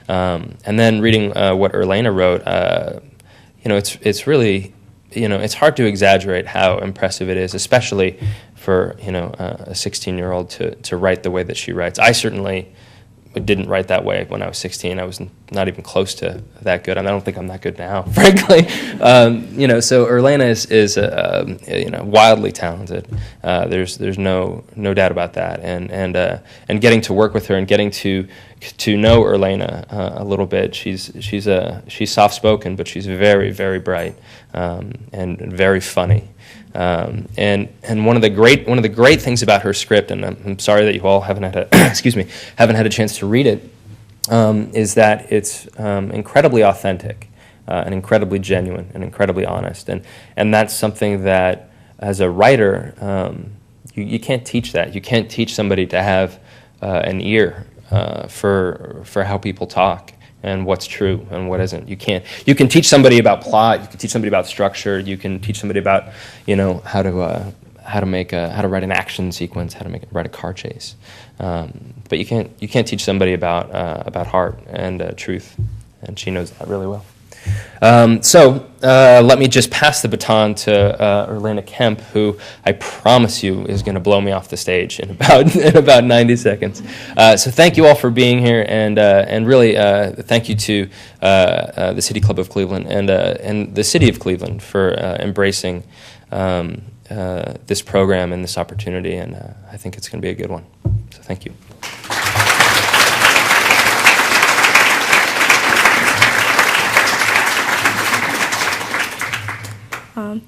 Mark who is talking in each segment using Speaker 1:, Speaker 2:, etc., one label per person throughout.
Speaker 1: And then reading what Earlaina wrote, it's really, it's hard to exaggerate how impressive it is, especially for, a 16-year-old to write the way that she writes. I certainly didn't write that way when I was 16. I was not even close to that good. I don't think I'm that good now, frankly. So Earlaina is wildly talented. There's no doubt about that. And getting to work with her and getting to know Earlaina a little bit. She's soft-spoken, but she's very, very bright and very funny. And one of the great things about her script, and I'm sorry that you all haven't had a chance to read it, is that it's incredibly authentic and incredibly genuine and incredibly honest, and that's something that as a writer you can't teach that. You can't teach somebody to have an ear for how people talk and what's true and what isn't. You can't. You can teach somebody about plot. You can teach somebody about structure. You can teach somebody about, how to write an action sequence, how to write a car chase. But you can't teach somebody about heart and truth, and she knows that really well. So let me just pass the baton to Earlaina Kemp, who I promise you is going to blow me off the stage in about 90 seconds. So thank you all for being here, and really thank you to the City Club of Cleveland and the City of Cleveland for embracing this program and this opportunity, and I think it's going to be a good one. So thank you.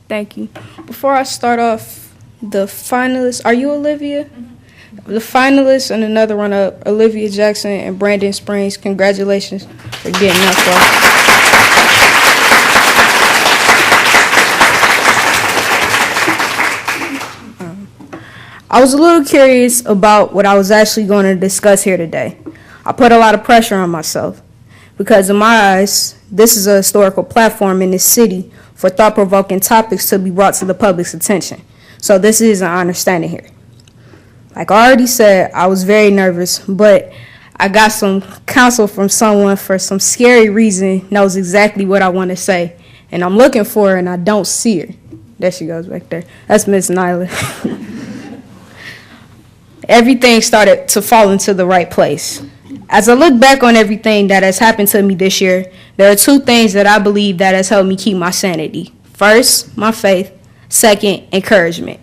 Speaker 2: Thank you. Before I start off, the finalists, are you Olivia? Mm-hmm. The finalists and another runner-up, Olivia Jackson and Brandon Springs, congratulations for getting that far. I was a little curious about what I was actually going to discuss here today. I put a lot of pressure on myself because in my eyes, this is a historical platform in this city for thought-provoking topics to be brought to the public's attention. So this is an honor standing here. Like I already said, I was very nervous, but I got some counsel from someone for some scary reason, knows exactly what I want to say. And I'm looking for her, and I don't see her. There she goes back there. That's Miss Nyla. Everything started to fall into the right place. As I look back on everything that has happened to me this year, there are two things that I believe that has helped me keep my sanity. First, my faith. Second, encouragement.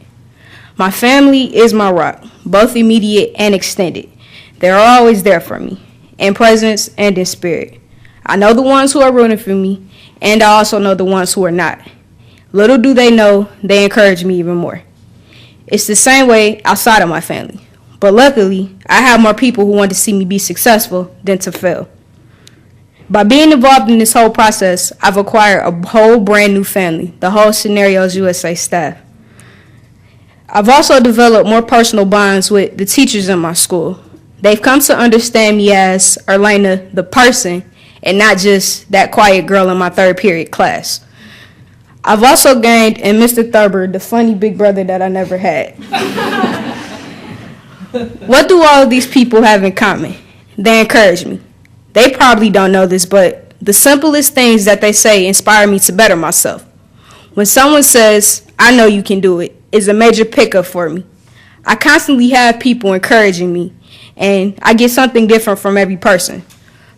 Speaker 2: My family is my rock, both immediate and extended. They're always there for me, in presence and in spirit. I know the ones who are rooting for me, and I also know the ones who are not. Little do they know, they encourage me even more. It's the same way outside of my family. But luckily, I have more people who want to see me be successful than to fail. By being involved in this whole process, I've acquired a whole brand new family, the whole Scenarios USA staff. I've also developed more personal bonds with the teachers in my school. They've come to understand me as Earlaina, the person, and not just that quiet girl in my third period class. I've also gained in Mr. Thurber, the funny big brother that I never had. What do all of these people have in common? They encourage me. They probably don't know this, but the simplest things that they say inspire me to better myself. When someone says, "I know you can do it," is a major pickup for me. I constantly have people encouraging me, and I get something different from every person.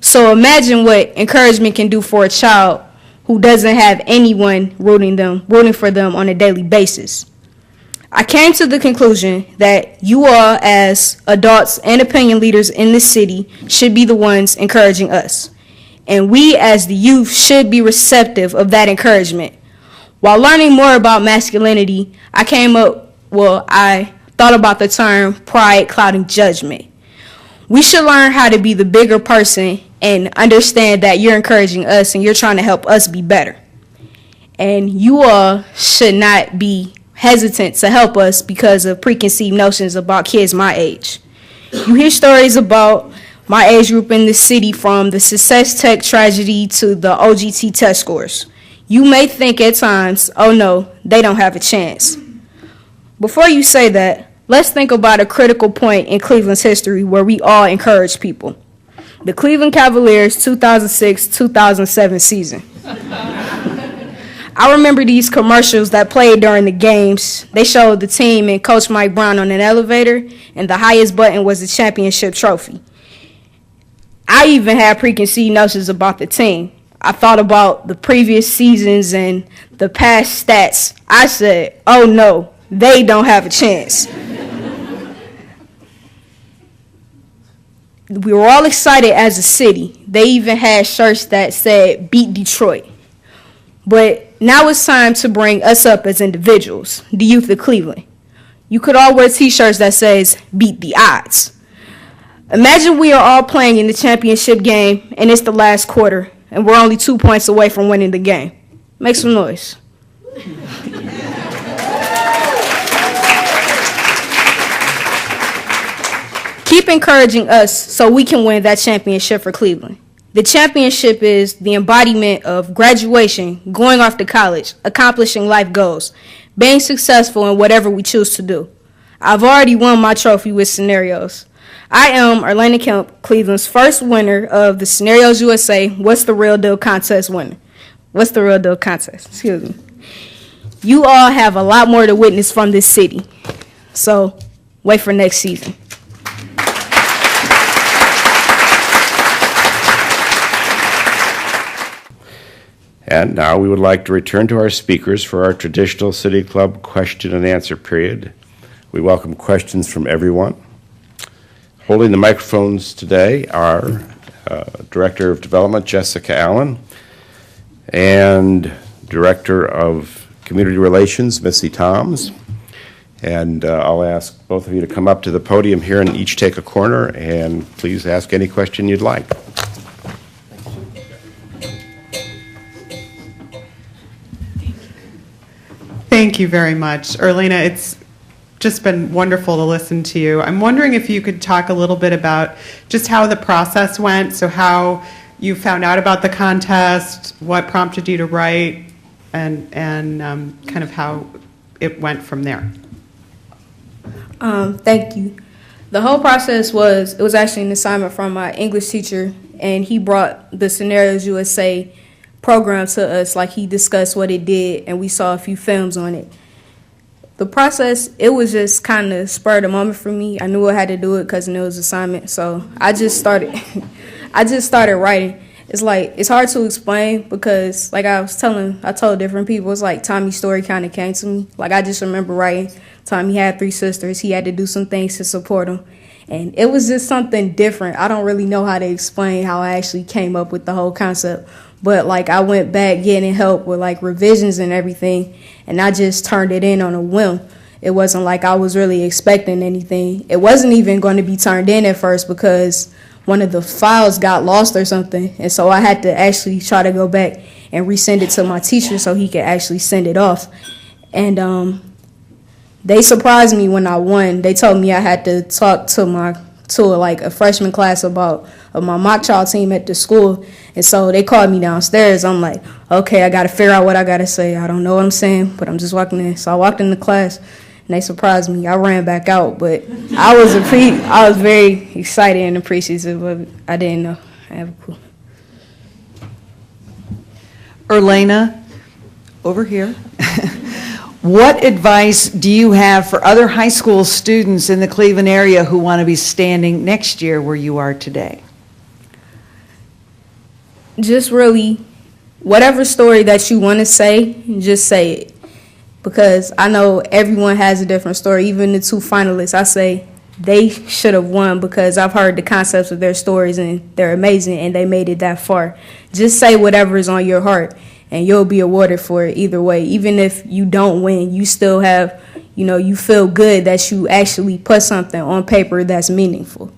Speaker 2: So imagine what encouragement can do for a child who doesn't have anyone rooting for them on a daily basis. I came to the conclusion that you all, as adults and opinion leaders in this city, should be the ones encouraging us. And we, as the youth, should be receptive of that encouragement. While learning more about masculinity, I thought about the term pride clouding judgment. We should learn how to be the bigger person and understand that you're encouraging us and you're trying to help us be better. And you all should not be hesitant to help us because of preconceived notions about kids my age. You hear stories about my age group in the city, from the Success Tech tragedy to the OGT test scores. You may think at times, oh no, they don't have a chance. Before you say that, let's think about a critical point in Cleveland's history where we all encourage people. The Cleveland Cavaliers 2006-2007 season. I remember these commercials that played during the games. They showed the team and Coach Mike Brown on an elevator, and the highest button was the championship trophy. I even had preconceived notions about the team. I thought about the previous seasons and the past stats. I said, oh no, they don't have a chance. We were all excited as a city. They even had shirts that said, beat Detroit. But now it's time to bring us up as individuals, the youth of Cleveland. You could all wear t-shirts that says, beat the odds. Imagine we are all playing in the championship game, and it's the last quarter, and we're only 2 points away from winning the game. Make some noise. Keep encouraging us so we can win that championship for Cleveland. The championship is the embodiment of graduation, going off to college, accomplishing life goals, being successful in whatever we choose to do. I've already won my trophy with scenarios. I am Earlaina Kemp, Cleveland's first winner of the Scenarios USA What's the Real Deal contest winner. What's the Real Deal contest? Excuse me. You all have a lot more to witness from this city. So wait for next season.
Speaker 3: And now we would like to return to our speakers for our traditional City Club question and answer period. We welcome questions from everyone. Holding the microphones today are Director of Development, Jessica Allen, and Director of Community Relations, Missy Toms. And I'll ask both of you to come up to the podium here and each take a corner, and please ask any question you'd like.
Speaker 4: Thank you very much. Earlaina, it's just been wonderful to listen to you. I'm wondering if you could talk a little bit about just how the process went, so how you found out about the contest, what prompted you to write, and kind of how it went from there.
Speaker 2: Thank you. The whole process was actually an assignment from my English teacher, and he brought the Scenarios USA program to us, like he discussed what it did, and we saw a few films on it. The process, it was just kind of spur of the moment for me. I knew I had to do it because it was an assignment, so I just started writing. It's hard to explain because, like I told different people, it's like Tommy's story kind of came to me. Like, I just remember writing, Tommy had 3 sisters. He had to do some things to support them. And it was just something different. I don't really know how to explain how I actually came up with the whole concept. But, like, I went back getting help with, like, revisions and everything, and I just turned it in on a whim. It wasn't like I was really expecting anything. It wasn't even going to be turned in at first because one of the files got lost or something, and so I had to actually try to go back and resend it to my teacher so he could actually send it off. And they surprised me when I won. They told me I had to talk to a freshman class about my MANchild team at the school, and so they called me downstairs. I'm like, okay, I got to figure out what I got to say. I don't know what I'm saying, but I'm just walking in. So I walked in the class, and they surprised me. I ran back out, but I was very excited and appreciative of it. I didn't know. I have a clue.
Speaker 5: Earlaina, over here. What advice do you have for other high school students in the Cleveland area who want to be standing next year where you are today?
Speaker 2: Just really, whatever story that you want to say, just say it. Because I know everyone has a different story. Even the 2 finalists, I say they should have won because I've heard the concepts of their stories and they're amazing and they made it that far. Just say whatever is on your heart and you'll be awarded for it either way. Even if you don't win, you still have, you feel good that you actually put something on paper that's meaningful.